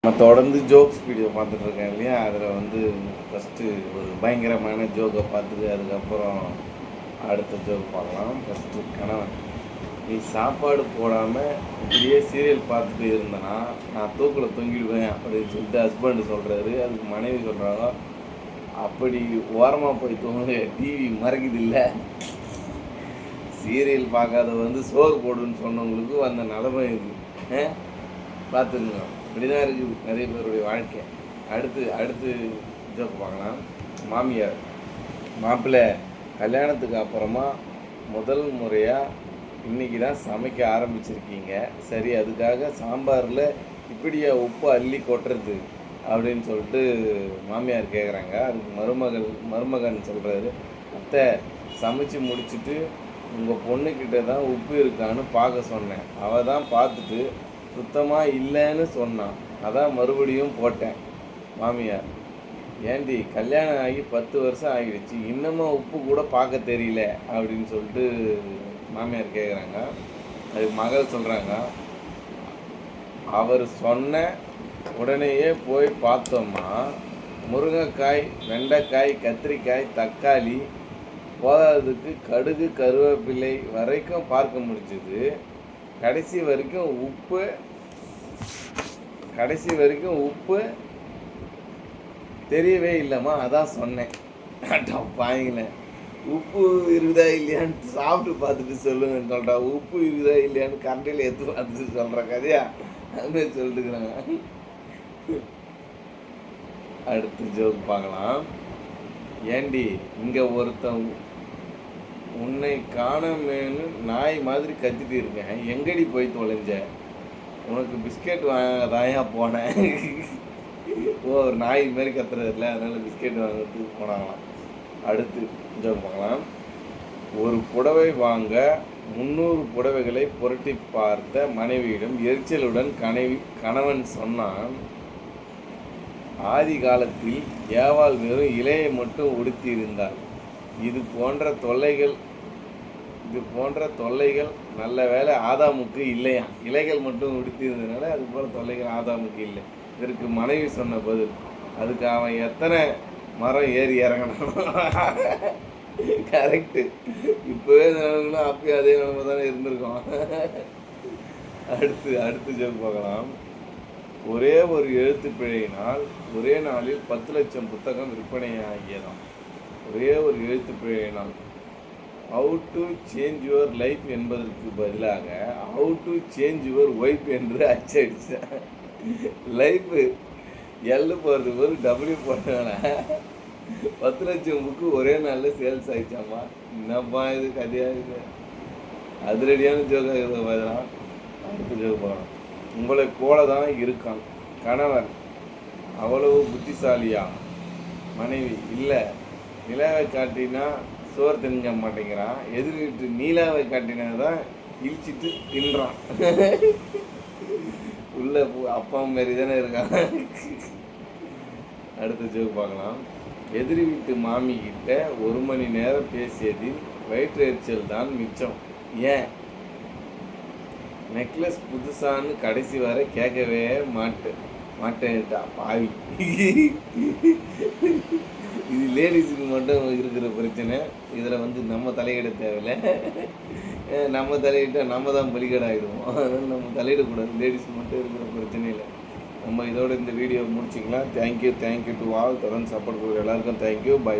நான் தொடர்ந்து jokes video பார்த்துட்ருக்கேன் இல்லையா, அதில் வந்து ஃபஸ்ட்டு ஒரு பயங்கரமான ஜோக்கை பார்த்துட்டு அதுக்கப்புறம் அடுத்த ஜோக் பார்க்கலாம். ஃபஸ்ட்டு கணவன், நீ சாப்பாடு போடாமல் இப்படியே சீரியல் பார்த்துட்டு இருந்தேன்னா நான் தூக்கில் தொங்கிடுவேன் அப்படின்னு சொல்லிட்டு ஹஸ்பண்டு சொல்கிறாரு. அதுக்கு மனைவி சொல்கிறாங்க, அப்படி ஓரமாக போய் தூங்க, டிவி மறைக்குது இல்லை, சீரியல் பார்க்காத வந்து சோறு போடுன்னு சொன்னவங்களுக்கு அந்த நிலைமை இருக்குது. பார்த்துக்குங்க, இப்படி தான் இருக்குது நிறைய பேருடைய வாழ்க்கை. அடுத்து ஜோக் பார்க்கலாம். மாமியார், மாப்பிள்ளை கல்யாணத்துக்கு அப்புறமா முதல் முறையாக இன்றைக்கி தான் சமைக்க ஆரம்பிச்சிருக்கீங்க, சரி அதுக்காக சாம்பாரில் இப்படியா உப்பு அள்ளி கொட்டுறது அப்படின்னு சொல்லிட்டு மாமியார் கேட்குறாங்க. அதுக்கு மருமகன் சொல்கிறாரு, அத்தை சமைச்சு முடிச்சுட்டு உங்கள் பொண்ணுக்கிட்ட தான் உப்பு இருக்கான்னு பார்க்க சொன்னேன், அவள் தான் பார்த்துட்டு சுத்தமாக இல்லைன்னு சொன்னான், அதான் மறுபடியும் போட்டேன். மாமியார், ஏண்டி கல்யாணம் ஆகி 10 வருஷம் ஆகிடுச்சு, இன்னமும் உப்பு கூட பார்க்க தெரியல அப்படின்னு சொல்லிட்டு மாமியார் கேட்குறாங்க. அதுக்கு மகள் சொல்கிறாங்க, அவர் சொன்ன உடனேயே போய் பார்த்தோம்மா முருங்கைக்காய், வெண்டைக்காய், கத்திரிக்காய், தக்காளி போதாததுக்கு கடுகு கருவேப்பிலை வரைக்கும் பார்க்க முடிஞ்சுது, கடைசி வரைக்கும் உப்பு தெரியவே இல்லைம்மா, அதான் சொன்னேன். பாய்ங்கள, உப்பு இருக்குதா இல்லையான்னு சாப்பிட்டு பார்த்துட்டு சொல்லுங்கன்னு சொல்கிறா, உப்பு இருக்குதா இல்லையான்னு கரண்டில் எடுத்து பார்த்துட்டு சொல்கிற கதையா அதுமாதிரி சொல்லிட்டுக்கிறாங்க. அடுத்து ஜோக் பார்க்கலாம். ஏண்டி இங்கே ஒருத்தன் உன்னை காணமேனு நாய் மாதிரி கத்திட்டு இருக்கேன், எங்கடி போய் தொலைஞ்ச, உனக்கு பிஸ்கெட் வாங்கதாயா போனேன். ஒரு நாய் மாரி கத்துறது இல்லை, அதனால் பிஸ்கெட் வாங்கிறதுக்கு போனாங்களாம். அடுத்து ஜோக் பார்க்கலாம். ஒரு புடவை வாங்க 300 புடவைகளை புரட்டி பார்த்த மனைவியிடம் எரிச்சலுடன் கணவன் சொன்னான், ஆதி காலத்தில் ஏவாள் வெறும் இலையை மட்டும் உடுத்தி இருந்தாள், இது போன்ற தொல்லைகள் நல்ல வேலை ஆதாமுக்கு இல்லையா, இலைகள் மட்டும் உடுத்தி இருந்ததுனால அது போல் தொல்லைகள் ஆதாமுக்கு இல்லை. இதற்கு மனைவி சொன்ன பதில், அதுக்கு அவன் எத்தனை மரம் ஏறி இறங்கணும். கரெக்டு, இப்போவே நிலவுனா அப்பயே அதே நிலமை தானே இருந்திருக்கோம். அடுத்து ஜோக் பார்க்கலாம். ஒரே ஒரு எழுத்து பிழையினால் ஒரே நாளில் 10 லட்சம் புத்தகம் விற்பனையாகியதாம். ஒரே ஒரு எழுத்து பிழையினால் how to change your life என்பதற்கு பதிலாக how to change your wife என்று அச்சடிச்ச. லைஃபு எல்லு போகிறதுக்கு ஒரு டபிள்யூ போட்டனால 10 லட்சம் புக்கு ஒரே நாளில் சேல்ஸ் ஆகிடுச்சாம்மா. என்னப்பா இது கதையாக இருக்குது, அதிரடியான ஜோக் ஆகுது. பதிலாக அடுத்த ஜோக் போகலாம். உங்களை போல தான் இருக்கான் கணவன், அவ்வளவு புத்திசாலியா? மனைவி, இல்லை, நிலாவை காட்டினா சோறு தின்க மாட்டேங்கிறான், எதிர் வீட்டு நீலாவை காட்டினா தான் இழிச்சிட்டு தின்றான். உள்ள அப்பா மாரி தானே இருக்கான். அடுத்த ஜோக் பார்க்கலாம். எதிர் வீட்டு மாமி கிட்ட 1 மணி நேரம் பேசியதில் வயிற்று எரிச்சல் தான் மிச்சம், ஏன்? நெக்லஸ் புதுசான்னு கடைசி வரை கேட்கவே மாட்டேன்ட்டா பாவி. இது லேடிஸுக்கு மட்டும் இருக்கிற பிரச்சனை, இதில் வந்து நம்ம தலையிட தேவையில்லை. நம்ம தலையிட்டால் நம்ம தான் பலிகடாகிடுவோம், அதனால் நம்ம தலையிடக்கூடாது. லேடிஸ் மட்டும் இருக்கிற பிரச்சனை இல்லை. நம்ம இதோட இந்த வீடியோ முடிச்சிக்கலாம். Thank you to all. தொடர்ந்து சப்போர்ட் கொடுக்குற எல்லாருக்கும் தேங்க்யூ. பை.